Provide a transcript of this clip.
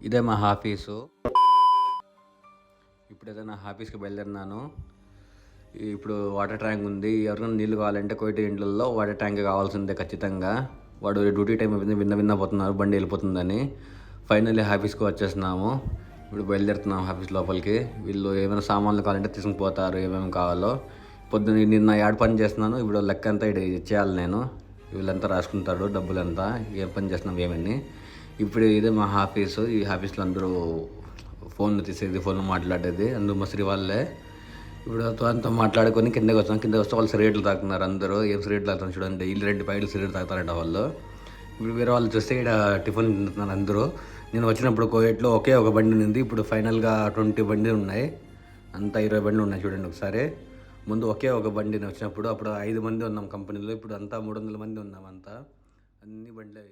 ఇదే మా ఆఫీసు. ఇప్పుడైతే నా ఆఫీస్కి బయలుదేరినాను. ఇప్పుడు వాటర్ ట్యాంక్ ఉంది. ఎవరికైనా నీళ్ళు కావాలంటే కోయిట ఇండ్లలో వాటర్ ట్యాంక్ కావాల్సిందే ఖచ్చితంగా. వాడు డ్యూటీ టైం అయిపోయింది, విన్న పోతున్నారు, బండి వెళ్ళిపోతుందని. ఫైనల్లీ ఆఫీస్కి వచ్చేసినాము. ఇప్పుడు బయలుదేరుతున్నాం ఆఫీస్ లోపలికి. వీళ్ళు ఏమైనా సామాన్లు కావాలంటే తీసుకుని పోతారు, ఏమేమి కావాలో. పొద్దున్న నిన్న యాడ్ పని చేస్తున్నాను, ఇప్పుడు లెక్క అంతా ఇక్కడ ఇచ్చేయాలి నేను. వీళ్ళంతా రాసుకుంటారు డబ్బులంతా, ఏం పని చేస్తున్నాం ఏమని. ఇప్పుడు ఇదే మా ఆఫీసు. ఈ ఆఫీస్లో అందరూ ఫోన్లు తీసేది, ఫోన్లు మాట్లాడేది అందరూ మసిరి వాళ్ళే. ఇప్పుడు అంతా మాట్లాడుకొని కిందకి వస్తే వాళ్ళు సిగరెట్లు తాగుతున్నారు అందరూ. ఏం సిగరెట్లు తాగుతున్నారు చూడండి, డైలీ 2 ప్యాకెట్లు సిగరెట్ తాగుతారంట వాళ్ళు. ఇప్పుడు వేరే వాళ్ళు చూస్తే ఇక్కడ టిఫిన్ తింటున్నారు అందరూ. నేను వచ్చినప్పుడు కోయేట్లో ఒకే ఒక బండి ఉంది, ఇప్పుడు ఫైనల్గా 20 బండి ఉన్నాయి, అంతా 20 బండ్లు ఉన్నాయి చూడండి ఒకసారి. ముందు ఒకే ఒక బండి వచ్చినప్పుడు అప్పుడు 5 మంది ఉన్నాం కంపెనీలో, ఇప్పుడు అంతా 300 మంది ఉన్నాం, అంతా అన్ని బండ్లే.